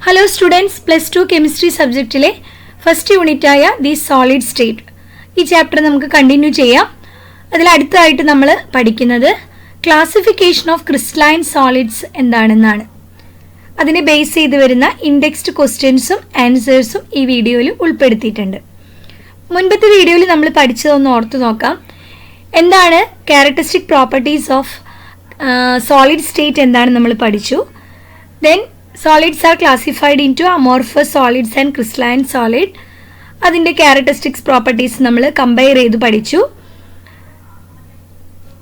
Hello students, plus 2 chemistry subjectile first unit ആയ the solid state. ഈ chapter നമുക്ക് continue ചെയ്യാം. അതിൽ അടുത്തതായിട്ട് നമ്മൾ പഠിക്കുന്നത് ക്ലാസിഫിക്കേഷൻ ഓഫ് ക്രിസ്റ്റലൈൻ സോളിഡ്സ് എന്താണെന്നാണ്. അതിനെ ബേസ് ചെയ്ത് വരുന്ന ഇൻഡെക്സ്ഡ് ക്വസ്റ്റ്യൻസും ആൻസേഴ്സും ഈ വീഡിയോയിൽ ഉൾപ്പെടുത്തിയിട്ടുണ്ട്. മുൻപത്തെ വീഡിയോയിൽ നമ്മൾ പഠിച്ചതൊന്ന് ഓർത്തു നോക്കാം. എന്താണ് characteristic properties of solid state എന്താണ് നമ്മൾ പഠിച്ചു. Then solids are classified into amorphous solids and crystalline solid. അതിൻ്റെ ക്യാരക്ടറിസ്റ്റിക്സ് പ്രോപ്പർട്ടീസ് നമ്മൾ കമ്പയർ ചെയ്ത് പഠിച്ചു.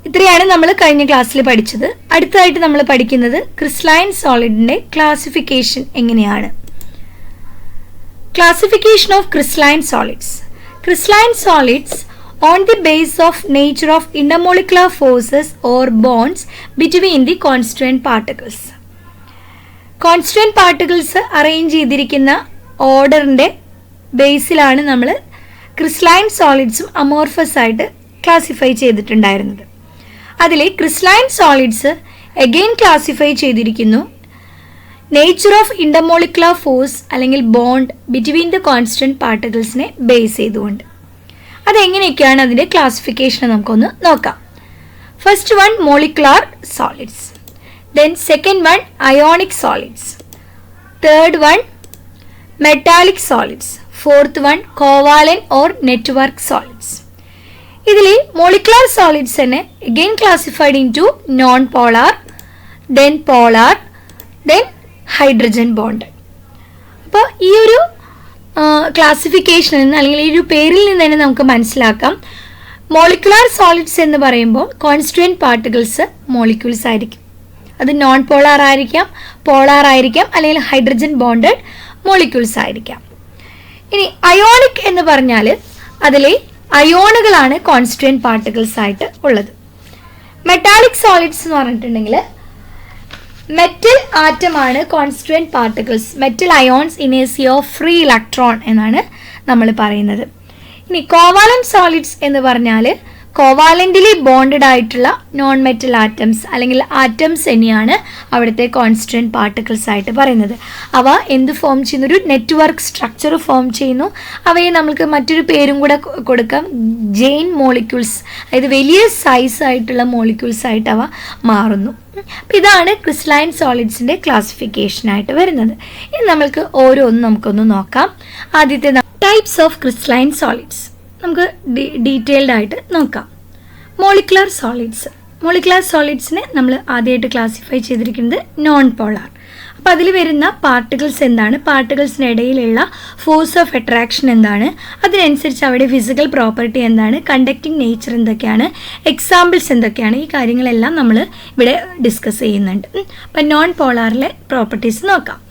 ഇത്രയാണ് നമ്മൾ കഴിഞ്ഞ ക്ലാസ്സിൽ പഠിച്ചത്. അടുത്തതായിട്ട് നമ്മൾ പഠിക്കുന്നത് ക്രിസ്റ്റലൈൻ സോളിഡിൻ്റെ ക്ലാസിഫിക്കേഷൻ എങ്ങനെയാണ്. Classification of crystalline solids. Crystalline solids on the base of nature of intermolecular forces or bonds between the constituent particles. Constant particles arrange ചെയ്തിരിക്കുന്ന ഓർഡറിൻ്റെ ബേസിലാണ് നമ്മൾ ക്രിസ്റ്റലൈൻ സോളിഡ്സും അമോർഫസ് ആയിട്ട് ക്ലാസിഫൈ ചെയ്തിട്ടുണ്ടായിരുന്നത്. അതിൽ ക്രിസ്റ്റലൈൻ സോളിഡ്സ് അഗെയിൻ ക്ലാസിഫൈ ചെയ്തിരിക്കുന്നു നേച്ചർ ഓഫ് ഇന്റർമോളിക്കുലർ ഫോഴ്സ് അല്ലെങ്കിൽ ബോണ്ട് ബിറ്റ്വീൻ ദ കോൺസ്റ്റന്റ് പാർട്ടിക്കിൾസിനെ ബേസ് ചെയ്തുകൊണ്ട്. അതെങ്ങനെയൊക്കെയാണ് അതിൻ്റെ ക്ലാസിഫിക്കേഷൻ നമുക്കൊന്ന് നോക്കാം. First one molecular solids. Then second one ionic solids, third one metallic solids, fourth one covalent or network solids. ഇതിൽ molecular solids തന്നെ again classified into non-polar, then polar, then hydrogen bonded. അപ്പോൾ ഈ ഒരു ക്ലാസിഫിക്കേഷനിൽ നിന്ന് അല്ലെങ്കിൽ ഈ ഒരു പേരിൽ നിന്ന് തന്നെ നമുക്ക് മനസ്സിലാക്കാം മോളിക്കുലാർ സോളിഡ്സ് എന്ന് പറയുമ്പോൾ കോൺസ്റ്റുവൻറ്റ് പാർട്ടിക്കിൾസ് മോളിക്യൂൾസ് ആയിരിക്കും. അത് നോൺ പോളാർ ആയിരിക്കാം, പോളാർ ആയിരിക്കാം, അല്ലെങ്കിൽ ഹൈഡ്രജൻ ബോണ്ടഡ് മോളിക്യൂൾസ് ആയിരിക്കാം. ഇനി അയോണിക് എന്ന് പറഞ്ഞാൽ അതിൽ അയോണുകളാണ് കോൺസ്റ്റുവൻറ്റ് പാർട്ടിക്കിൾസ് ആയിട്ട് ഉള്ളത്. മെറ്റാലിക് സോളിഡ്സ് എന്ന് പറഞ്ഞിട്ടുണ്ടെങ്കിൽ മെറ്റൽ ആറ്റമാണ് constituent particles. Metal ions in a sea of free electron എന്നാണ് നമ്മൾ പറയുന്നത്. ഇനി കോവാലന്റ് സോളിഡ്സ് എന്ന് പറഞ്ഞാൽ കോവാലൻ്റലി ബോണ്ടഡ് ആയിട്ടുള്ള നോൺ മെറ്റൽ ആറ്റംസ് അല്ലെങ്കിൽ ആറ്റംസ് തന്നെയാണ് അവിടുത്തെ കോൺസ്റ്റുവൻറ്റ് പാർട്ടിക്കിൾസ് ആയിട്ട് പറയുന്നത്. അവ എന്ത് ഫോം ചെയ്യുന്നു? ഒരു നെറ്റ്വർക്ക് സ്ട്രക്ചർ ഫോം ചെയ്യുന്നു. അവയെ നമുക്ക് മറ്റൊരു പേരും കൂടെ കൊടുക്കാം, ജെയിൻ മോളിക്യൂൾസ്. അതായത് വലിയ സൈസ് ആയിട്ടുള്ള മോളിക്യൂൾസ് ആയിട്ട് അവ മാറുന്നു. അപ്പം ഇതാണ് ക്രിസ്റ്റലൈൻ സോളിഡ്സിൻ്റെ ക്ലാസിഫിക്കേഷനായിട്ട് വരുന്നത്. ഇനി നമ്മൾക്ക് ഓരോന്നും നമുക്കൊന്ന് നോക്കാം. ആദ്യത്തെ ടൈപ്സ് ഓഫ് ക്രിസ്റ്റലൈൻ സോളിഡ്സ് നമുക്ക് ഡീറ്റെയിൽഡ് ആയിട്ട് നോക്കാം. Molecular solids. മോളിക്കുലാർ സോളിഡ്സിനെ നമ്മൾ ആദ്യമായിട്ട് ക്ലാസിഫൈ ചെയ്തിരിക്കുന്നത് നോൺ പോളാർ. അപ്പോൾ അതിൽ വരുന്ന പാർട്ടിക്കിൾസ് എന്താണ്, പാർട്ടിക്കിൾസിനിടയിലുള്ള ഫോഴ്സ് ഓഫ് അട്രാക്ഷൻ എന്താണ്, അതിനനുസരിച്ച് അവിടെ ഫിസിക്കൽ പ്രോപ്പർട്ടി എന്താണ്, കണ്ടക്റ്റിംഗ് നേച്ചർ എന്തൊക്കെയാണ്, എക്സാമ്പിൾസ് എന്തൊക്കെയാണ്, ഈ കാര്യങ്ങളെല്ലാം നമ്മൾ ഇവിടെ ഡിസ്കസ് ചെയ്യുന്നുണ്ട്. അപ്പം നോൺ പോളാറിലെ പ്രോപ്പർട്ടീസ് നോക്കാം.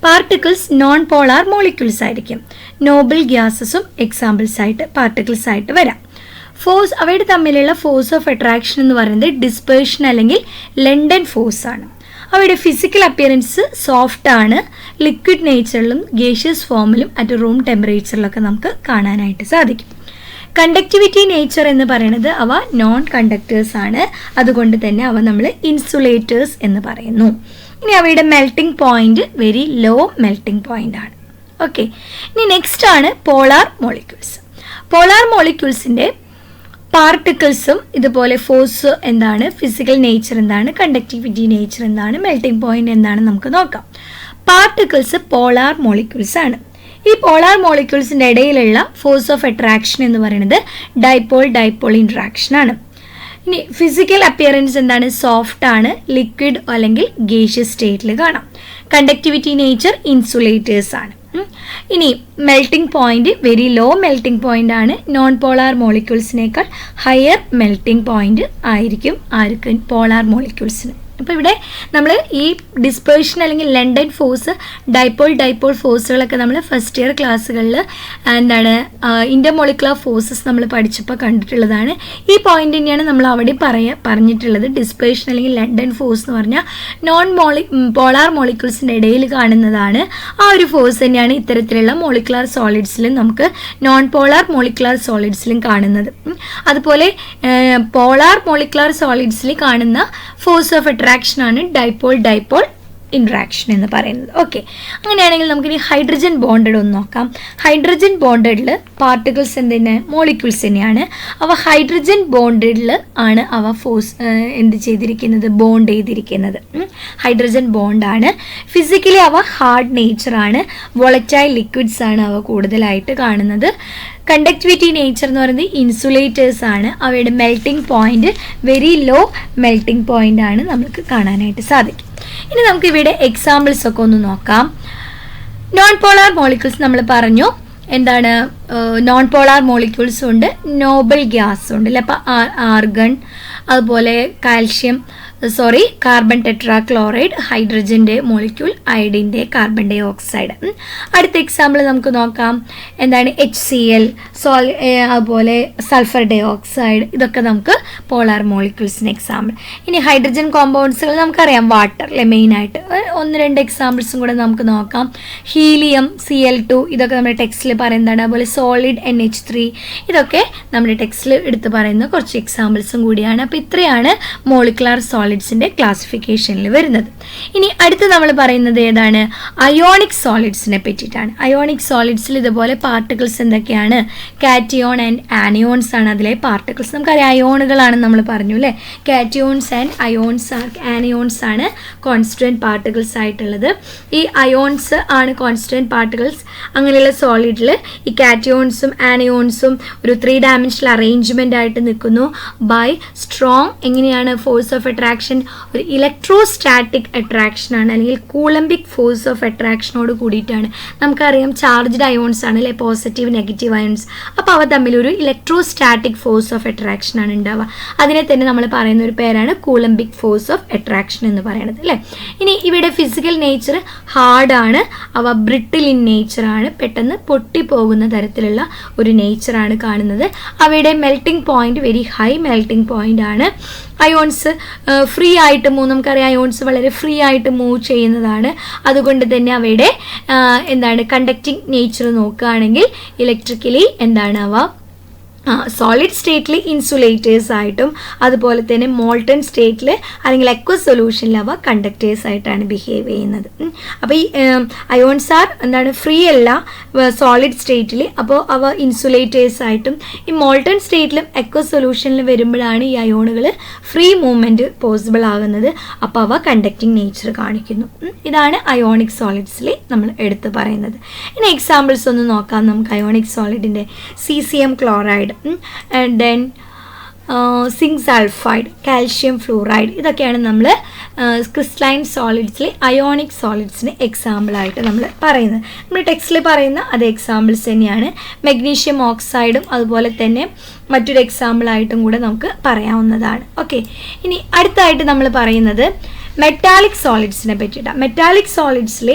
പാർട്ടിക്കിൾസ് നോൺ പോളാർ മോളിക്യൂൾസ് ആയിരിക്കും. നോബിൾ ഗ്യാസസും എക്സാമ്പിൾസ് ആയിട്ട് പാർട്ടിക്കിൾസ് ആയിട്ട് വരാം. ഫോഴ്സ് അവയുടെ തമ്മിലുള്ള ഫോഴ്സ് ഓഫ് അട്രാക്ഷൻ എന്ന് പറയുന്നത് ഡിസ്പേർഷൻ അല്ലെങ്കിൽ ലണ്ടൻ ഫോഴ്സ് ആണ്. അവയുടെ ഫിസിക്കൽ അപ്പിയറൻസ് സോഫ്റ്റ് ആണ്. ലിക്വിഡ് നേച്ചറിലും ഗേഷ്യസ് ഫോമിലും അറ്റ് റൂം ടെമ്പറേച്ചറിലൊക്കെ നമുക്ക് കാണാനായിട്ട് സാധിക്കും. കണ്ടക്ടിവിറ്റി നേച്ചർ എന്ന് പറയുന്നത് അവ നോൺ കണ്ടക്ടേഴ്സ് ആണ്. അതുകൊണ്ട് തന്നെ അവ നമ്മൾ ഇൻസുലേറ്റേഴ്സ് എന്ന് പറയുന്നു. ഇനി അവയുടെ melting point very low melting point ആണ്. ഓക്കെ, ഇനി നെക്സ്റ്റ് ആണ് പോളാർ മോളിക്യൂൾസ്. പോളാർ മോളിക്യൂൾസിൻ്റെ പാർട്ടിക്കിൾസും ഇതുപോലെ ഫോഴ്സ് എന്താണ്, ഫിസിക്കൽ നേച്ചർ എന്താണ്, കണ്ടക്ടിവിറ്റി നേച്ചർ എന്താണ്, മെൽട്ടിംഗ് പോയിന്റ് എന്താണ് നമുക്ക് നോക്കാം. പാർട്ടിക്കിൾസ് പോളാർ മോളിക്യൂൾസ് ആണ്. ഈ പോളാർ മോളിക്യൂൾസിൻ്റെ ഇടയിലുള്ള ഫോഴ്സ് ഓഫ് അട്രാക്ഷൻ എന്ന് പറയുന്നത് ഡൈപോൾ ഡൈപോൾ ഇൻട്രാക്ഷൻ ആണ്. ഇനി ഫിസിക്കൽ അപ്പിയറൻസ് എന്താണ്, സോഫ്റ്റ് ആണ്, ലിക്വിഡ് അല്ലെങ്കിൽ ഗേഷ്യസ് സ്റ്റേറ്റിൽ കാണാം. കണ്ടക്ടിവിറ്റി നേച്ചർ ഇൻസുലേറ്റേഴ്സ് ആണ്. ഇനി melting point very low melting point ആണ്. നോൺ പോളാർ മോളിക്യൂൾസിനേക്കാൾ ഹയർ മെൽട്ടിംഗ് പോയിന്റ് ആയിരിക്കും ആർക്ക്, പോളാർ മോളിക്യൂൾസിന്. അപ്പോൾ ഇവിടെ നമ്മൾ ഈ ഡിസ്പേർഷൻ അല്ലെങ്കിൽ ലണ്ടൻ ഫോഴ്സ്, ഡൈപോൾ ഫോഴ്സുകളൊക്കെ നമ്മൾ ഫസ്റ്റ് ഇയർ ക്ലാസ്സുകളിൽ എന്താണ് ഇൻ്റർമോളിക്കുലർ ഫോഴ്സസ് നമ്മൾ പഠിച്ചപ്പോൾ കണ്ടിട്ടുള്ളതാണ്. ഈ പോയിന്റ് തന്നെയാണ് നമ്മൾ അവിടെ പറഞ്ഞിട്ടുള്ളത്. ഡിസ്പേർഷൻ അല്ലെങ്കിൽ ലണ്ടൻ ഫോഴ്സ് എന്ന് പറഞ്ഞാൽ പോളാർ മോളിക്യൂൾസിൻ്റെ ഇടയിൽ കാണുന്നതാണ്. ആ ഒരു ഫോഴ്സ് തന്നെയാണ് ഇത്തരത്തിലുള്ള മോളിക്കുലാർ സോളിഡ്സിലും നമുക്ക് നോൺ പോളാർ മോളിക്കുലാർ സോളിഡ്സിലും കാണുന്നത്. അതുപോലെ പോളാർ മോളിക്കുലാർ സോളിഡ്സിൽ കാണുന്ന ഫോഴ്സ് ഓഫ് അട്രാക്ഷൻ ആണ് ഡൈപോൾ ഇൻട്രാക്ഷൻ എന്ന് പറയുന്നത്. ഓക്കെ, അങ്ങനെയാണെങ്കിൽ നമുക്കിനി ഹൈഡ്രജൻ ബോണ്ടഡ് ഒന്ന് നോക്കാം. ഹൈഡ്രജൻ ബോണ്ടഡിൽ പാർട്ടിക്കിൾസ് എന്തിന് മോളിക്യൂൾസ് തന്നെയാണ്. അവ ഹൈഡ്രജൻ ബോണ്ടഡിൽ ആണ് അവ എന്ത് ചെയ്തിരിക്കുന്നത്, ബോണ്ട് ചെയ്തിരിക്കുന്നത്. ഹൈഡ്രജൻ ബോണ്ടാണ്. ഫിസിക്കലി അവ ഹാർഡ് നേച്ചറാണ്. വോളറ്റൈൽ ലിക്വിഡ്സ് ആണ് അവ കൂടുതലായിട്ട് കാണുന്നത്. കണ്ടക്ടിവിറ്റി നേച്ചർ എന്ന് പറയുന്നത് ഇൻസുലേറ്റേഴ്സ് ആണ്. അവയുടെ melting point very low melting point ആണ് നമുക്ക് കാണാനായിട്ട് സാധിക്കും. ഇനി നമുക്ക് ഇവിടെ എക്സാമ്പിൾസ് ഒക്കെ ഒന്ന് നോക്കാം. നോൺ പോളാർ മോളിക്യൂൾസ് നമ്മൾ പറഞ്ഞു. എന്താണ് നോൺ പോളാർ മോളിക്യൂൾസ് ഉണ്ട്, നോബൽ ഗ്യാസ് ഉണ്ട് അല്ലേ. അപ്പോൾ ആർഗൺ, അതുപോലെ കാർബൺ ടെട്രാക്ലോറൈഡ്, ഹൈഡ്രജൻ്റെ മോളിക്യൂൾ, അയഡിൻ്റെ കാർബൺ ഡൈ ഓക്സൈഡ്. അടുത്ത എക്സാമ്പിൾ നമുക്ക് നോക്കാം. എന്താണ് HCl, അതുപോലെ സൾഫർ ഡൈ ഓക്സൈഡ്. ഇതൊക്കെ നമുക്ക് പോളാർ മോളിക്യൂൾസിന് എക്സാമ്പിൾ. ഇനി ഹൈഡ്രജൻ കോമ്പൗണ്ട്സുകൾ നമുക്കറിയാം, വാട്ടർ അല്ലെ മെയിനായിട്ട്. 1-2 എക്സാമ്പിൾസും കൂടെ നമുക്ക് നോക്കാം. ഹീലിയം, Cl2, ഇതൊക്കെ നമ്മുടെ ടെക്സ്റ്റിൽ പറയുന്നതാണ്. അതുപോലെ സോളിഡ് NH3, ഇതൊക്കെ നമ്മുടെ ടെക്സ്റ്റിൽ എടുത്ത് പറയുന്ന കുറച്ച് എക്സാമ്പിൾസും കൂടിയാണ്. അപ്പോൾ ഇത്രയാണ് മോളിക്കുലാർ സോളിഡ്സിൻ്റെ ക്ലാസിഫിക്കേഷനിൽ വരുന്നത്. ഇനി അടുത്ത് നമ്മൾ പറയുന്നത് ഏതാണ്, അയോണിക് സോളിഡ്സിനെ പറ്റിയിട്ടാണ്. അയോണിക് സോളിഡ്സിൽ ഇതുപോലെ പാർട്ടിക്കിൾസ് എന്തൊക്കെയാണ്, കാറ്റിയോൺ ആൻഡ് ആനിയോൺസ് ആണ് അതിലെ പാർട്ടിക്കിൾസ്. നമുക്കറിയാം അയോണുകളാണെന്ന് നമ്മൾ പറഞ്ഞു അല്ലേ. കാറ്റിയോൺസ് ആൻഡ് ആനിയോൺസ് ആണ് കോൺസ്റ്റന്റ് പാർട്ടിക്കിൾസ് ആയിട്ടുള്ളത്. ഈ അയോൺസ് ആണ് കോൺസ്റ്റന്റ് പാർട്ടിക്കിൾസ്. അങ്ങനെയുള്ള സോളിഡിൽ ഈ കാറ്റിയോൺസും ആനിയോൺസും ഒരു 3 ഡയമെൻഷണൽ അറേഞ്ച്മെൻ്റ് ആയിട്ട് നിൽക്കുന്നു ബൈ സ്ട്രോങ് എങ്ങനെയാണ് ഫോഴ്സ് ഓഫ് അട്രാക്ഷൻ, ഒരു ഇലക്ട്രോസ്റ്റാറ്റിക് അട്രാക്ഷൻ ആണ്, അല്ലെങ്കിൽ കൂളംബിക് ഫോഴ്സ് ഓഫ് അട്രാക്ഷനോട് കൂടിയിട്ടാണ്. നമുക്കറിയാം ചാർജ്ഡ് അയോൺസ് ആണ് അല്ലെ, പോസിറ്റീവ് നെഗറ്റീവ് അയോൺസ്. അപ്പോൾ അവ തമ്മിലൊരു ഇലക്ട്രോസ്റ്റാറ്റിക് ഫോഴ്സ് ഓഫ് അട്രാക്ഷൻ ആണ് ഉണ്ടാവുക. അതിനെ തന്നെ നമ്മൾ പറയുന്ന ഒരു പേരാണ് കൂളംബിക് ഫോഴ്സ് ഓഫ് അട്രാക്ഷൻ എന്ന് പറയുന്നത് അല്ലേ. ഇനി ഇവിടെ ഫിസിക്കൽ നേച്ചർ ഹാർഡാണ്, അവ ബ്രിട്ടിൽ ഇൻ നേച്ചറാണ്, പെട്ടെന്ന് പൊട്ടിപ്പോകുന്ന തരത്തിലുള്ള ഒരു നേച്ചറാണ് കാണുന്നത്. അവയുടെ melting point very high melting point ആണ്. അയോൺസ് ഫ്രീ ആയിട്ട് നമുക്കറിയാം അയോൺസ് വളരെ ഫ്രീ ആയിട്ട് മൂവ് ചെയ്യുന്നതാണ്. അതുകൊണ്ട് തന്നെ അവയുടെ കണ്ടക്റ്റിംഗ് നേച്ചർ നോക്കുകയാണെങ്കിൽ ഇലക്ട്രിക്കലി അവ സോളിഡ് സ്റ്റേറ്റിൽ ഇൻസുലേറ്റേഴ്സ് ആയിട്ടും അതുപോലെ തന്നെ മോൾട്ടൺ സ്റ്റേറ്റിൽ അല്ലെങ്കിൽ അക്വസ് സൊല്യൂഷനിൽ അവ കണ്ടക്ടേഴ്സ് ആയിട്ടാണ് ബിഹേവ് ചെയ്യുന്നത്. അപ്പോൾ ഈ അയോൺസ് ആർ ഫ്രീ അല്ല സോളിഡ് സ്റ്റേറ്റിൽ, അപ്പോൾ അവ ഇൻസുലേറ്റേഴ്സ് ആയിട്ടും ഈ മോൾട്ടൺ സ്റ്റേറ്റിലും അക്വസ് സൊല്യൂഷനിലും വരുമ്പോഴാണ് ഈ അയോണുകൾ ഫ്രീ മൂവ്മെൻറ്റ് പോസിബിൾ ആകുന്നത്. അപ്പോൾ അവ കണ്ടക്റ്റിംഗ് നേച്ചർ കാണിക്കുന്നു. ഇതാണ് അയോണിക് സോളിഡ്സിൽ നമ്മൾ എടുത്ത് പറയുന്നത്. ഇനി എക്സാമ്പിൾസ് ഒന്ന് നോക്കാം നമുക്ക്. അയോണിക് സോളിഡിൻ്റെ caesium chloride, and then zinc sulphide, calcium fluoride, ഇതൊക്കെയാണ് നമ്മൾ ക്രിസ്റ്റലൈൻ സോളിഡ്സിൽ അയോണിക് സോളിഡ്സിന് എക്സാമ്പിളായിട്ട് നമ്മൾ പറയുന്നത്. നമ്മൾ ടെക്സ്റ്റിൽ പറയുന്ന അതേ എക്സാമ്പിൾസ് തന്നെയാണ്. മെഗ്നീഷ്യം ഓക്സൈഡും അതുപോലെ തന്നെ മറ്റൊരു എക്സാമ്പിളായിട്ടും കൂടെ നമുക്ക് പറയാവുന്നതാണ്. ഓക്കെ, ഇനി അടുത്തായിട്ട് നമ്മൾ പറയുന്നത് മെറ്റാലിക് സോളിഡ്സിനെ പറ്റിയിട്ടാണ്. മെറ്റാലിക് സോളിഡ്സിലെ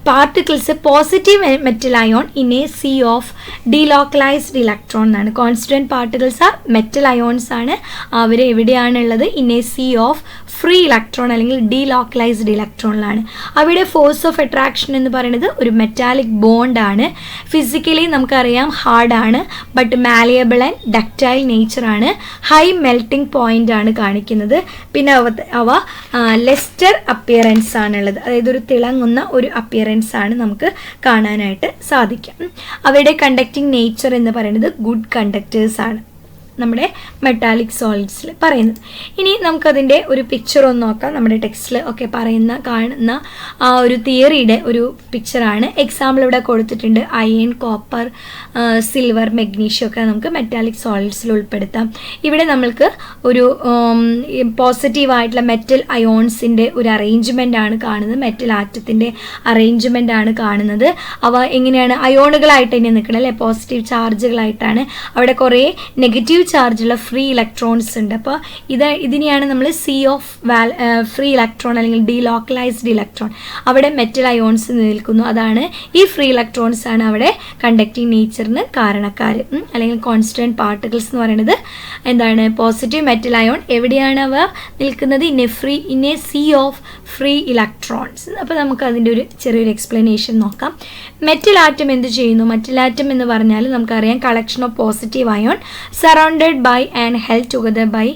particles positive metal ion in a sea of delocalised electron എന്നാണ്. Constant particles are metal ions ആണ്. അവർ എവിടെയാണുള്ളത്, in a sea of free electron അല്ലെങ്കിൽ ഡീലോക്കലൈസ്ഡ് ഇലക്ട്രോണിലാണ്. അവിടെ ഫോഴ്സ് ഓഫ് അട്രാക്ഷൻ എന്ന് പറയുന്നത് ഒരു മെറ്റാലിക് ബോണ്ടാണ്. ഫിസിക്കലി നമുക്കറിയാം ഹാർഡാണ്, ബട്ട് മാലിയബിൾ ആൻഡ് ഡക്റ്റൈൽ നേച്ചറാണ്. ഹൈ മെൽറ്റിംഗ് പോയിന്റ് ആണ് കാണിക്കുന്നത്. പിന്നെ അവ ലെസ്റ്റർ അപ്പിയറൻസ് ആണുള്ളത്, അതായത് ഒരു തിളങ്ങുന്ന ഒരു അപ്പിയറൻസ് ആണ് നമുക്ക് കാണാനായിട്ട് സാധിക്കും. അവയുടെ കണ്ടക്റ്റിംഗ് നേച്ചർ എന്ന് പറയുന്നത് ഗുഡ് കണ്ടക്ടേഴ്സ് ആണ് നമ്മുടെ മെറ്റാലിക് സോളിഡ്സിൽ പറയുന്നത്. ഇനി നമുക്കതിൻ്റെ ഒരു പിക്ചർ ഒന്ന് നോക്കാം. നമ്മുടെ ടെക്സ്റ്റിൽ ഒക്കെ കാണുന്ന ആ ഒരു തിയറിയുടെ ഒരു പിക്ചറാണ്. എക്സാമ്പിൾ ഇവിടെ കൊടുത്തിട്ടുണ്ട്. അയൺ, കോപ്പർ, സിൽവർ, മെഗ്നീഷ്യം ഒക്കെ നമുക്ക് മെറ്റാലിക് സോളിഡ്സിൽ ഉൾപ്പെടുത്താം. ഇവിടെ നമ്മൾക്ക് ഒരു പോസിറ്റീവായിട്ടുള്ള മെറ്റൽ അയോൺസിൻ്റെ ഒരു അറേഞ്ച്മെൻ്റ് ആണ് കാണുന്നത്. മെറ്റൽ ആറ്റത്തിൻ്റെ അറേഞ്ച്മെൻ്റ് ആണ് കാണുന്നത്. അവ എങ്ങനെയാണ് അയോണുകളായിട്ട് തന്നെ നിൽക്കുന്നത് അല്ലേ, പോസിറ്റീവ് ചാർജുകളായിട്ടാണ്. അവിടെ കുറേ നെഗറ്റീവ് ചാർജുള്ള ഫ്രീ ഇലക്ട്രോൺസ് ഉണ്ട്. അപ്പോൾ ഇതിനെയാണ് നമ്മൾ സീ ഓഫ് ഫ്രീ ഇലക്ട്രോൺ അല്ലെങ്കിൽ ഡീലോക്കലൈസ്ഡ് ഇലക്ട്രോൺ. അവിടെ മെറ്റൽ അയോൺസ് നിൽക്കുന്നു. അതാണ് ഈ ഫ്രീ ഇലക്ട്രോൺസ് ആണ് അവിടെ കണ്ടക്റ്റിംഗ് നേച്ചറിന് കാരണക്കാർ അല്ലെങ്കിൽ കോൺസ്റ്റന്റ് പാർട്ടിക്കിൾസ് എന്ന് പറയുന്നത്. പോസിറ്റീവ് മെറ്റൽ അയോൺ എവിടെയാണ് അവ നിൽക്കുന്നത്, in a sea of free electrons. അപ്പോൾ നമുക്ക് അതിൻ്റെ ഒരു ചെറിയൊരു എക്സ്പ്ലനേഷൻ നോക്കാം. മെറ്റൽ ആറ്റം എന്ത് ചെയ്യുന്നു? മെറ്റൽ ആറ്റം എന്ന് പറഞ്ഞാൽ നമുക്കറിയാം collection of positive ion surrounding surrounded by and held together by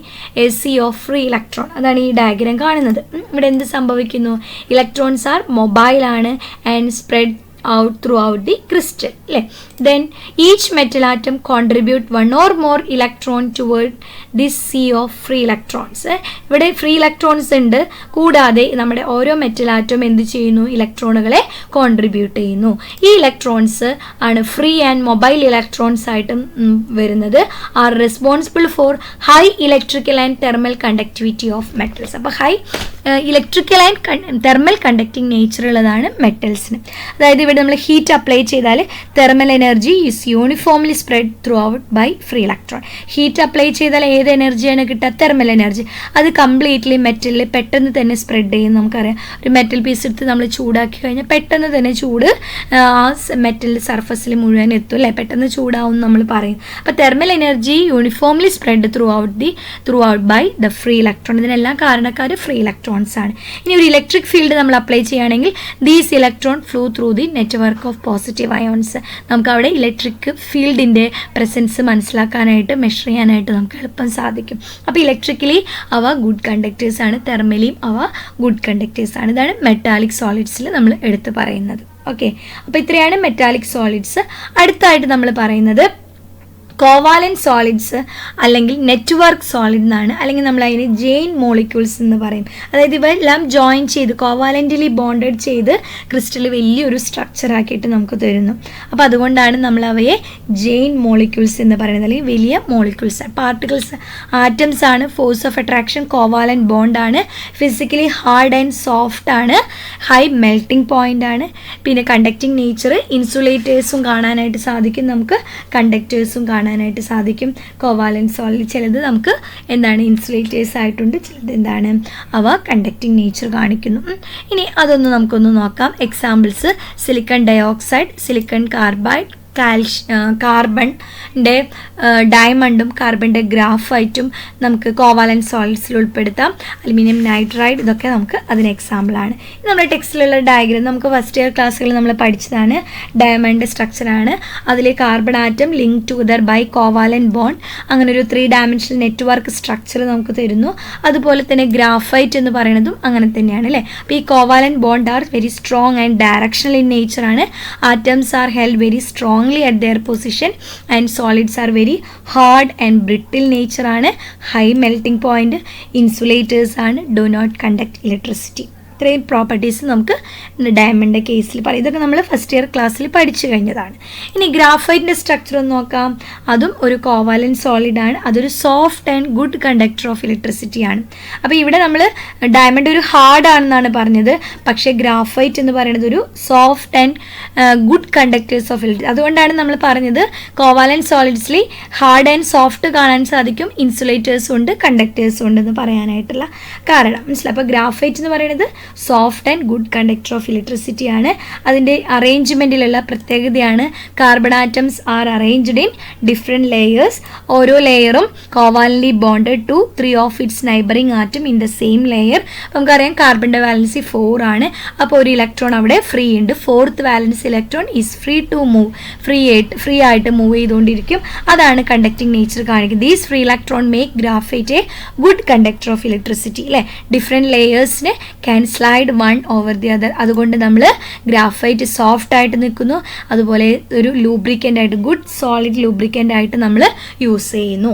a sea of free electron. അതാണ് ഈ ഡയഗ്രാം കാണുന്നത്. ഇവിടെ എന്ത് സംഭവിക്കുന്നു? ഇലക്ട്രോൺസ് ആർ മൊബൈൽ ആണ് and spread out throughout the crystal. Then each metal atom contribute one or more electron toward this sea of free electrons. ഇവിടെ free electrons ഉണ്ട്, കൂടാതെ നമ്മുടെ ഓരോ മെറ്റൽ ആറ്റം എന്ത് ചെയ്യുന്നു? ഇലക്ട്രോണുകളെ കോൺട്രിബ്യൂട്ട് ചെയ്യുന്നു. ഈ ഇലക്ട്രോൺസ് ആണ് ഫ്രീ ആൻഡ് മൊബൈൽ ഇലക്ട്രോൺസ് ആയിട്ട് വരുന്നത്. Are responsible for high electrical and thermal conductivity of metals. അപ്പോൾ high electrical and thermal conducting nature ഉള്ളതാണ് മെറ്റൽസിന്. അതായത് ഇവിടെ നമ്മൾ ഹീറ്റ് അപ്ലൈ ചെയ്താൽ thermal energy is uniformly spread throughout by free electron. Heat apply ചെയ്താൽ ഏത് എനർജിയാണ് കിട്ടുക? Thermal energy. അത് കംപ്ലീറ്റ്ലി മെറ്റലിൽ പെട്ടെന്ന് തന്നെ സ്പ്രെഡ് ചെയ്യും. നമുക്കറിയാം, ഒരു മെറ്റൽ പീസ് എടുത്ത് നമ്മൾ ചൂടാക്കി കഴിഞ്ഞാൽ പെട്ടെന്ന് തന്നെ ചൂട് ആ മെറ്റൽ സർഫസിൽ മുഴുവൻ എത്തും അല്ലേ, പെട്ടെന്ന് ചൂടാവും നമ്മൾ പറയും. അപ്പോൾ thermal energy uniformly spread throughout by the free electron. ഇതിനെല്ലാം കാരണക്കാർ ഫ്രീ ഇലക്ട്രോൺസ് ആണ്. ഇനി ഒരു ഇലക്ട്രിക് ഫീൽഡ് നമ്മൾ അപ്ലൈ ചെയ്യുകയാണെങ്കിൽ these electron flow through the network of positive ions. നമുക്ക് അവിടെ ഇലക്ട്രിക് ഫീൽഡിൻ്റെ പ്രസൻസ് മനസ്സിലാക്കാനായിട്ട്, മെഷർ ചെയ്യാനായിട്ട് നമുക്ക് എളുപ്പം സാധിക്കും. അപ്പോൾ ഇലക്ട്രിക്കലി അവ ഗുഡ് കണ്ടക്ടേഴ്സ് ആണ്, തെർമലിയും അവ ഗുഡ് കണ്ടക്ടേഴ്സ് ആണ്. ഇതാണ് മെറ്റാലിക് സോളിഡ്സിൽ നമ്മൾ എടുത്ത് പറയുന്നത്. ഓക്കെ, അപ്പോൾ ഇത്രയാണ് മെറ്റാലിക് സോളിഡ്സ്. അടുത്തായിട്ട് നമ്മൾ പറയുന്നത് കോവാലൻറ്റ് സോളിഡ്സ് അല്ലെങ്കിൽ നെറ്റ്വർക്ക് സോളിഡ് എന്നാണ്, അല്ലെങ്കിൽ നമ്മൾ അതിന് ജെയിൻ മോളിക്യൂൾസ് എന്ന് പറയും. അതായത് ഇവയെല്ലാം ജോയിൻ ചെയ്ത് കോവാലൻ്റലി ബോണ്ടഡ് ചെയ്ത് ക്രിസ്റ്റൽ വലിയൊരു സ്ട്രക്ചർ ആക്കിയിട്ട് നമുക്ക് തരുന്നു. അപ്പോൾ അതുകൊണ്ടാണ് നമ്മൾ അവയെ ജെയിൻ മോളിക്യൂൾസ് എന്ന് പറയുന്നത്, അല്ലെങ്കിൽ വലിയ മോളിക്യൂൾസ്. പാർട്ടിക്കിൾസ് ആറ്റംസ് ആണ്, ഫോഴ്സ് ഓഫ് അട്രാക്ഷൻ കോവാലൻറ്റ് ബോണ്ടാണ്, ഫിസിക്കലി ഹാർഡ് ആൻഡ് സോഫ്റ്റ് ആണ്, ഹൈ മെൽറ്റിംഗ് പോയിൻ്റ് ആണ്, പിന്നെ കണ്ടക്റ്റിംഗ് നേച്ചർ, ഇൻസുലേറ്റേഴ്സും കാണാനായിട്ട് സാധിക്കും, നമുക്ക് കണ്ടക്ടേഴ്സും കാണാനായിട്ട് സാധിക്കും. കോവാലൻറ്റ് സോളിഡ് ചിലത് നമുക്ക് എന്താണ് ഇൻസുലേറ്റേഴ്സ് ആയിട്ടുണ്ട്, ചിലത് എന്താണ് അവ കണ്ടക്റ്റിംഗ് നേച്ചർ കാണിക്കുന്നു. ഇനി അതൊന്ന് നമുക്കൊന്ന് നോക്കാം. Examples: silicon dioxide, silicon carbide, കാർബണിൻ്റെ ഡയമണ്ടും കാർബണിൻ്റെ ഗ്രാഫൈറ്റും നമുക്ക് കോവാലൻറ്റ് സോളിഡ്സിൽ ഉൾപ്പെടുത്താം. അലുമിനിയം നൈട്രൈഡ്, ഇതൊക്കെ നമുക്ക് അതിന് എക്സാമ്പിളാണ്. ഇത് നമ്മുടെ ടെക്സ്റ്റിലുള്ള ഡയഗ്രാം നമുക്ക് ഫസ്റ്റ് ഇയർ ക്ലാസ്സുകളിൽ നമ്മൾ പഠിച്ചതാണ്. ഡയമണ്ട് സ്ട്രക്ചറാണ്, അതിൽ carbon atom link together by covalent bond, അങ്ങനെ ഒരു 3 ഡയമെൻഷണൽ നെറ്റ്വർക്ക് സ്ട്രക്ചർ നമുക്ക് തരുന്നു. അതുപോലെ തന്നെ ഗ്രാഫൈറ്റ് എന്ന് പറയുന്നതും അങ്ങനെ തന്നെയാണ് അല്ലേ. അപ്പോൾ ഈ covalent bond are very strong and directional in നേച്ചറാണ്. Atoms are held very strong at their position and solids are very hard and brittle nature ആണ്, high melting point, insulators ആണ്, do not conduct electricity. ഇത്രയും properties നമുക്ക് ഡയമണ്ടിൻ്റെ കേസിൽ പറയും. ഇതൊക്കെ നമ്മൾ first year ക്ലാസ്സിൽ പഠിച്ചു കഴിഞ്ഞതാണ്. ഇനി ഗ്രാഫൈറ്റിൻ്റെ സ്ട്രക്ചർ ഒന്ന് നോക്കാം. അതും ഒരു കോവാലൻറ്റ് സോളിഡാണ്, അതൊരു soft and good conductor of electricity ആണ്. അപ്പോൾ ഇവിടെ നമ്മൾ ഡയമണ്ട് ഒരു ഹാർഡ് ആണെന്നാണ് പറഞ്ഞത്, പക്ഷേ ഗ്രാഫൈറ്റ് എന്ന് പറയുന്നത് ഒരു soft and good conductors of electricity. അതുകൊണ്ടാണ് നമ്മൾ പറഞ്ഞത് കോവാലൻറ്റ് സോളിഡ്സിൽ ഹാർഡ് ആൻഡ് സോഫ്റ്റ് കാണാൻ സാധിക്കും, ഇൻസുലേറ്റേഴ്സും ഉണ്ട്, കണ്ടക്ടേഴ്സും ഉണ്ടെന്ന് പറയാനായിട്ടുള്ള കാരണം മനസ്സിലായി. അപ്പോൾ ഗ്രാഫൈറ്റ് എന്ന് പറയുന്നത് soft and good conductor of electricity ആണ്. അതിൻ്റെ അറേഞ്ച്മെൻറ്റിലുള്ള പ്രത്യേകതയാണ് carbon atoms are arranged in different layers. ഓരോ ലെയറും covalently bonded to 3 of its neighbouring atom in the same layer. നമുക്കറിയാം കാർബണിൻ്റെ വാലൻസി 4 ആണ്, അപ്പോൾ ഒരു ഇലക്ട്രോൺ അവിടെ ഫ്രീ ഉണ്ട്. 4th valence electron is free to move, free ആയിട്ട് മൂവ് ചെയ്തുകൊണ്ടിരിക്കും. അതാണ് കണ്ടക്റ്റിംഗ് നേച്ചർ കാണിക്കുന്നത്. These free electron make graphite a good conductor of electricity അല്ലേ. ഡിഫറെൻറ്റ് ലെയേഴ്സിന് can slide one over the other. അതുകൊണ്ട് നമ്മൾ ഗ്രാഫൈറ്റ് സോഫ്റ്റ് ആയിട്ട് നിൽക്കുന്നു, അതുപോലെ ഒരു ലൂബ്രിക്കൻ്റ് ആയിട്ട്, ഗുഡ് സോളിഡ് ലൂബ്രിക്കൻ്റ് ആയിട്ട് നമ്മൾ യൂസ് ചെയ്യുന്നു.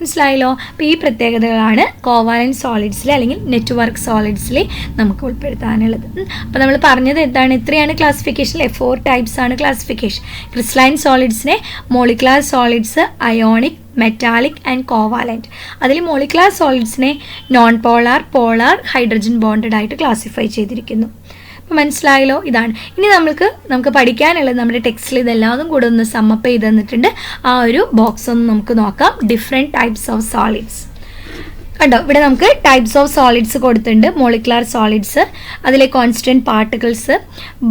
മനസ്സിലായല്ലോ. അപ്പോൾ ഈ പ്രത്യേകതകളാണ് കോവാലൻറ്റ് സോളിഡ്സിൽ അല്ലെങ്കിൽ നെറ്റ്വർക്ക് സോളിഡ്സിൽ നമുക്ക് ഉൾപ്പെടുത്താനുള്ളത്. അപ്പോൾ നമ്മൾ പറഞ്ഞത് എന്താണ്? ഇത്രയാണ് ക്ലാസിഫിക്കേഷൻ. 4 ടൈപ്സ് ആണ് ക്ലാസിഫിക്കേഷൻ. ക്രിസ്റ്റലൈൻ സോളിഡ്സിനെ molecular solids, ionic, metallic and covalent. അതിൽ മോളിക്കുലർ സോളിഡ്സിനെ non polar, polar, hydrogen bonded ആയിട്ട് ക്ലാസിഫൈ ചെയ്തിരിക്കുന്നു. അപ്പോൾ മനസ്സിലായല്ലോ. ഇതാണ് ഇനി നമുക്ക് പഠിക്കാനുള്ളത്. നമ്മുടെ ടെക്സ്റ്റിൽ ഇതെല്ലാതും കൂടെ ഒന്ന് സമ്മപ്പ് ചെയ്ത് തന്നിട്ടുണ്ട്. ആ ഒരു ബോക്സ് ഒന്ന് നമുക്ക് നോക്കാം. Different types of solids. കണ്ടോ, ഇവിടെ നമുക്ക് ടൈപ്സ് ഓഫ് സോളിഡ്സ് കൊടുത്തിട്ടുണ്ട്. മോളിക്കുലാർ സോളിഡ്സ്, അതിലെ കോൺസ്റ്റന്റ് പാർട്ടിക്കിൾസ്,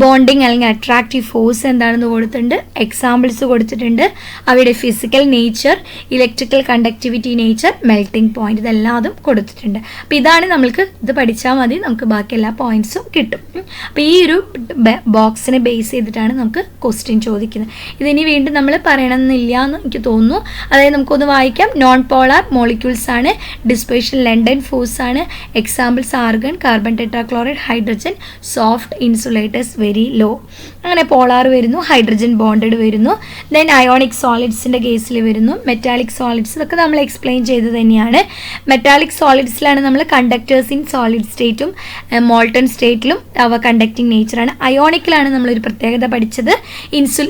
ബോണ്ടിങ് അല്ലെങ്കിൽ അട്രാക്റ്റീവ് ഫോഴ്സ് എന്താണെന്ന് കൊടുത്തിട്ടുണ്ട്, എക്സാമ്പിൾസ് കൊടുത്തിട്ടുണ്ട്, അവയുടെ physical nature, electrical conductivity nature, melting point, ഇതെല്ലാം കൊടുത്തിട്ടുണ്ട്. അപ്പോൾ ഇതാണ് നമ്മൾക്ക്, ഇത് പഠിച്ചാൽ മതി, നമുക്ക് ബാക്കി എല്ലാ പോയിന്റ്സും കിട്ടും. അപ്പോൾ ഈ ഒരു ബോക്സിനെ ബേസ് ചെയ്തിട്ടാണ് നമുക്ക് ക്വസ്റ്റ്യൻ ചോദിക്കുന്നത്. ഇതിനി വീണ്ടും നമ്മൾ പറയണമെന്നില്ല എന്ന് എനിക്ക് തോന്നുന്നു. അതായത് നമുക്കൊന്ന് വായിക്കാം. നോൺ പോളാർ മോളിക്യൂൾസ് ആണ്, ഡിസ്പേർഷൻ ലണ്ടൻ ഫോഴ്സ് ആണ്, examples argon, carbon tetrachloride, hydrogen, soft insulators very low. അങ്ങനെ പോളാർ വരുന്നു, ഹൈഡ്രജൻ ബോണ്ടഡ് വരുന്നു, ദെൻ അയോണിക് സോളിഡ്സിൻ്റെ കേസിൽ വരുന്നു, മെറ്റാലിക് സോളിഡ്സ്, ഇതൊക്കെ നമ്മൾ എക്സ്പ്ലെയിൻ ചെയ്ത് തന്നെയാണ്. മെറ്റാലിക് സോളിഡ്സിലാണ് നമ്മൾ കണ്ടക്ടേഴ്സ് ഇൻ സോളിഡ് സ്റ്റേറ്റും മോൾട്ടൺ സ്റ്റേറ്റിലും അവ കണ്ടക്റ്റിംഗ് നേച്ചറാണ്. അയോണിക്കിലാണ് നമ്മളൊരു പ്രത്യേകത പഠിച്ചത്,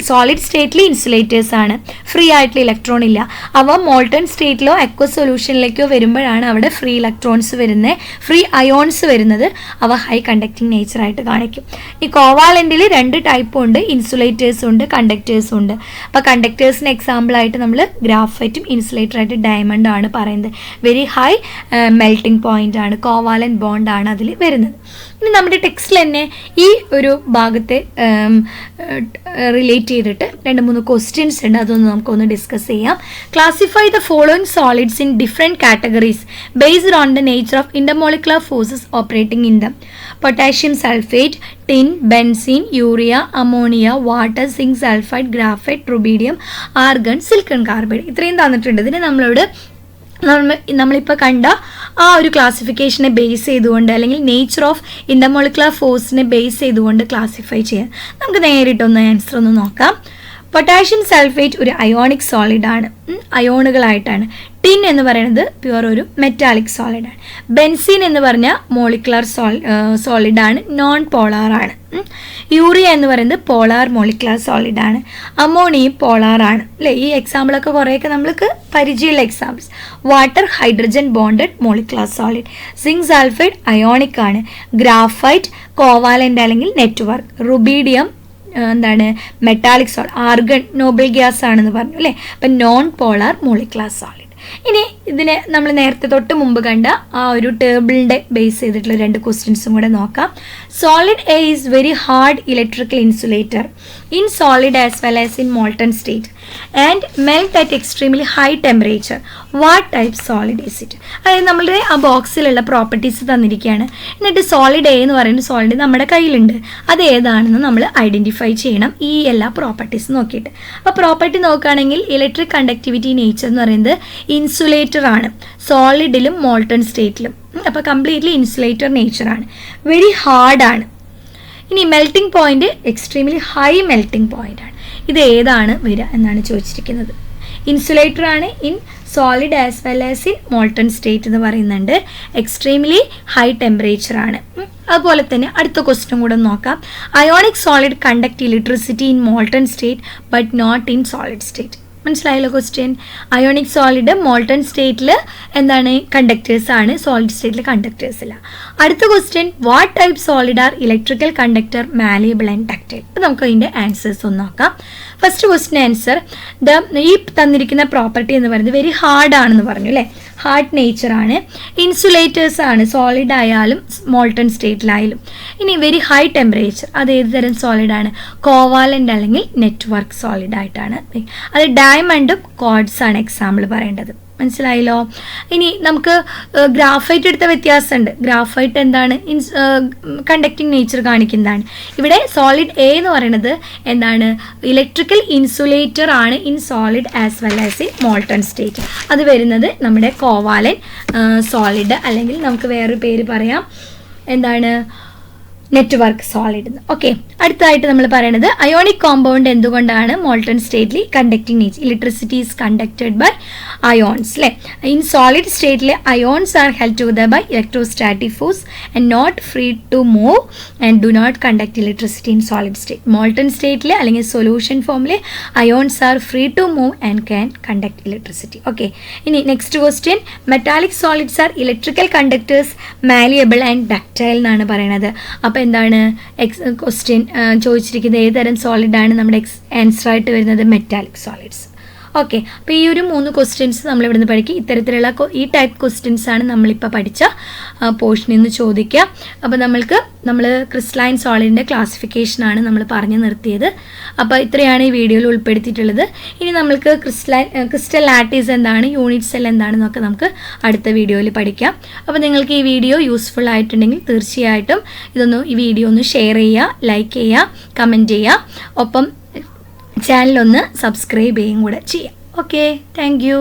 സോളിഡ് സ്റ്റേറ്റിൽ ഇൻസുലേറ്റേഴ്സ് ആണ്, ഫ്രീ ആയിട്ടുള്ള ഇലക്ട്രോൺ ഇല്ല. അവ മോൾട്ടൺ സ്റ്റേറ്റിലോ അക്വസ് സൊല്യൂഷനിലേക്കോ വരുമ്പോഴാണ് അവിടെ ഫ്രീ ഇലക്ട്രോൺസ് വരുന്നത്, ഫ്രീ അയോൺസ് വരുന്നത്. അവ ഹൈ കണ്ടക്റ്റിംഗ് നേച്ചറായിട്ട് കാണിക്കും. ഈ കോവാലൻറ്റിൽ 2 ടൈപ്പും ഉണ്ട്, ഇൻസുലേറ്റേഴ്സും ഉണ്ട്, കണ്ടക്ടേഴ്സും ഉണ്ട്. അപ്പോൾ കണ്ടക്ടേഴ്സിന് എക്സാമ്പിളായിട്ട് നമ്മൾ ഗ്രാഫൈറ്റും ഇൻസുലേറ്ററായിട്ട് ഡയമണ്ട് ആണ് പറയുന്നത്. വെരി ഹൈ മെൽറ്റിംഗ് പോയിന്റ് ആണ്, കോവാലൻറ്റ് ബോണ്ട് ആണ് അതിൽ വരുന്നത്. ഇനി നമ്മുടെ ടെക്സ്റ്റിൽ തന്നെ ഈ ഒരു ഭാഗത്തെ റിലേറ്റ് ചെയ്തിട്ട് 2-3 ക്വസ്റ്റ്യൻസ് ഉണ്ട്, അതൊന്ന് നമുക്കൊന്ന് ഡിസ്കസ് ചെയ്യാം. Classify the following solids in different categories based on the nature of intermolecular forces operating in them. Potassium sulphate, tin, benzene, urea, ammonia, water, zinc sulphide, graphite, rubidium, argon, silicon carbide, ഇത്രയും തന്നിട്ടുണ്ട്. ഇതിന് നമ്മളിപ്പോൾ കണ്ട ആ ഒരു ക്ലാസിഫിക്കേഷനെ base ചെയ്തുകൊണ്ട് അല്ലെങ്കിൽ nature of intermolecular ഫോഴ്സിനെ ബേസ് ചെയ്തുകൊണ്ട് ക്ലാസിഫൈ ചെയ്യാം. നമുക്ക് നേരിട്ടൊന്ന് ആൻസർ ഒന്ന് നോക്കാം. പൊട്ടാഷ്യം സൾഫേറ്റ് ഒരു അയോണിക് സോളിഡ് ആണ്, അയോണുകളായിട്ടാണ്. ടിൻ എന്ന് പറയുന്നത് പ്യുവർ ഒരു മെറ്റാലിക് സോളിഡാണ്. ബെൻസീൻ എന്ന് പറഞ്ഞാൽ മോളിക്കുലർ സോളിഡാണ്, നോൺ പോളാറാണ്. യൂറിയ എന്ന് പറയുന്നത് പോളാർ മോളിക്കുലർ സോളിഡാണ്. അമോണിയം പോളാറാണ് അല്ലേ. ഈ എക്സാമ്പിളൊക്കെ കുറേയൊക്കെ നമ്മൾക്ക് പരിചയമുള്ള examples. Water hydrogen bonded molecular solid. Zinc sulphide ionic ആണ്. ഗ്രാഫൈറ്റ് കോവാലൻ്റ് അല്ലെങ്കിൽ നെറ്റ്വർക്ക്. റുബീഡിയം എന്താണ് metallic solid. Argon noble gas ആണെന്ന് പറഞ്ഞു അല്ലേ. അപ്പം നോൺ പോളാർ മോളിക്കുലർ സോളിഡ്. ഇനി ഇതിനെ നമ്മൾ നേരത്തെ തൊട്ട് മുമ്പ് കണ്ട ആ ഒരു ടേബിളിൻ്റെ ബേസ് ചെയ്തിട്ടുള്ള 2 ക്വസ്റ്റ്യൻസും കൂടെ നോക്കാം. Solid A is very hard electrical insulator in solid as well as in molten state and melt at extremely high temperature. What type solid is it? അതായത് നമ്മളുടെ ആ ബോക്സിലുള്ള പ്രോപ്പർട്ടീസ് തന്നിരിക്കുകയാണ്. എന്നിട്ട് സോളിഡ് എ എന്ന് പറയുന്ന സോളിഡ് നമ്മുടെ കയ്യിലുണ്ട്, അത് ഏതാണെന്ന് നമ്മൾ ഐഡൻറ്റിഫൈ ചെയ്യണം ഈ എല്ലാ പ്രോപ്പർട്ടീസ് നോക്കിയിട്ട്. അപ്പോൾ പ്രോപ്പർട്ടി നോക്കുകയാണെങ്കിൽ ഇലക്ട്രിക് കണ്ടക്ടിവിറ്റി നേച്ചർ എന്ന് പറയുന്നത് ഇൻസുലേറ്റർ ആണ്, സോളിഡിലും മോൾട്ടൺ സ്റ്റേറ്റിലും. അപ്പോൾ കംപ്ലീറ്റ്ലി ഇൻസുലേറ്റർ നേച്ചറാണ്. വെരി ഹാർഡാണ്. ഇനി melting point extremely high melting point ആണ്. ഇത് ഏതാണ് വരിക എന്നാണ് ചോദിച്ചിരിക്കുന്നത്. ഇൻസുലേറ്റർ ആണ് in solid as well as in molten state എന്ന് പറയുന്നുണ്ട്. എക്സ്ട്രീംലി ഹൈ ടെമ്പറേച്ചർ ആണ്. അതുപോലെ തന്നെ അടുത്ത ക്വസ്റ്റ്യൻ കൂടെ നോക്കാം. Ionic solid conduct electricity in molten state but not in solid state. മനസ്സിലായല്ലോ ക്വസ്റ്റ്യൻ. അയോണിക് സോളിഡ് മോൾട്ടൺ സ്റ്റേറ്റിൽ എന്താണ് കണ്ടക്ടേഴ്സ് ആണ്, സോളിഡ് സ്റ്റേറ്റിൽ കണ്ടക്ടേഴ്സ് ഇല്ല. അടുത്ത question, what type solid are electrical conductor malleable and ductile? അപ്പോൾ നമുക്ക് അതിൻ്റെ ആൻസേഴ്സ് ഒന്ന് നോക്കാം. ഫസ്റ്റ് ക്വസ്റ്റ്യൻ ആൻസർ, ഈ തന്നിരിക്കുന്ന പ്രോപ്പർട്ടി എന്ന് പറയുന്നത് വെരി ഹാർഡ് ആണെന്ന് പറഞ്ഞു അല്ലേ. ഹാർഡ് നേച്ചർ ആണ്. ഇൻസുലേറ്റേഴ്സ് ആണ്, സോളിഡ് ആയാലും മോൾട്ടൺ സ്റ്റേറ്റിലായാലും. ഇനി വെരി ഹൈ ടെമ്പറേച്ചർ, അത് ഏത് തരം സോളിഡാണ്? കോവാലൻ്റ് അല്ലെങ്കിൽ നെറ്റ്വർക്ക് സോളിഡ് ആയിട്ടാണ്. അത് ഡയമണ്ടും ക്വാർട്സ് ആണ് എക്സാമ്പിൾ പറയേണ്ടത്. മനസ്സിലായല്ലോ. ഇനി നമുക്ക് ഗ്രാഫൈറ്റ് എടുത്ത വ്യത്യാസമുണ്ട്. ഗ്രാഫൈറ്റ് എന്താണ്? കണ്ടക്റ്റിംഗ് നേച്ചർ കാണിക്കുന്നതാണ്. ഇവിടെ സോളിഡ് എ എന്ന് പറയുന്നത് എന്താണ്? ഇലക്ട്രിക്കൽ ഇൻസുലേറ്റർ ആണ് in solid as well as in molten state. അത് വരുന്നത് നമ്മുടെ കോവാലൻ സോളിഡ്, അല്ലെങ്കിൽ നമുക്ക് വേറൊരു പേര് പറയാം, എന്താണ്? Network solid. ഓക്കെ, അടുത്തതായിട്ട് നമ്മൾ പറയുന്നത് അയോണിക് കോമ്പൗണ്ട് എന്തുകൊണ്ടാണ് മോൾട്ടൺ സ്റ്റേറ്റിൽ conducting nature? Electricity is conducted by ions അല്ലേ. ഇൻ സോളിഡ് സ്റ്റേറ്റിലെ ions are held together by electrostatic force and not free to move and do not conduct electricity in solid state. Molten സ്റ്റേറ്റിൽ അല്ലെങ്കിൽ solution ഫോമിലെ ions are free to move and can conduct electricity. Okay, ഇനി next question, metallic solids are electrical conductors malleable and ductile എന്നാണ് പറയുന്നത്. അപ്പോൾ എന്താണ് question ചോദിച്ചിരിക്കുന്നത്? ഏതുതരം സോളിഡാണ് നമ്മുടെ ആൻസർ ആയിട്ട് വരുന്നത്? Metallic solids. ഓക്കെ, അപ്പോൾ ഈ ഒരു 3 ക്വസ്റ്റ്യൻസ് നമ്മളിവിടുന്ന് പഠിക്കും. ഇത്തരത്തിലുള്ള ഈ ടൈപ്പ് ക്വസ്റ്റ്യൻസാണ് നമ്മളിപ്പോൾ പഠിച്ച പോർഷനിൽ നിന്ന് ചോദിക്കുക. അപ്പോൾ നമ്മൾ ക്രിസ്റ്റലൈൻ സോളിഡിൻ്റെ ക്ലാസിഫിക്കേഷനാണ് നമ്മൾ പറഞ്ഞു നിർത്തിയത്. അപ്പോൾ ഇത്രയാണ് ഈ വീഡിയോയിൽ ഉൾപ്പെടുത്തിയിട്ടുള്ളത്. ഇനി നമ്മൾക്ക് ക്രിസ്റ്റൽ ലാറ്റീസ് എന്താണ്, യൂണിറ്റ് സെൽ എന്താണെന്നൊക്കെ നമുക്ക് അടുത്ത വീഡിയോയിൽ പഠിക്കാം. അപ്പോൾ നിങ്ങൾക്ക് ഈ വീഡിയോ യൂസ്ഫുൾ ആയിട്ടുണ്ടെങ്കിൽ തീർച്ചയായിട്ടും ഈ വീഡിയോ ഒന്ന് ഷെയർ ചെയ്യുക, ലൈക്ക് ചെയ്യുക, കമൻറ്റ് ചെയ്യുക. ഒപ്പം ചാനലൊന്ന് സബ്സ്ക്രൈബ് ചെയ്യുകയും കൂടെ ചെയ്യാം. Okay, thank you.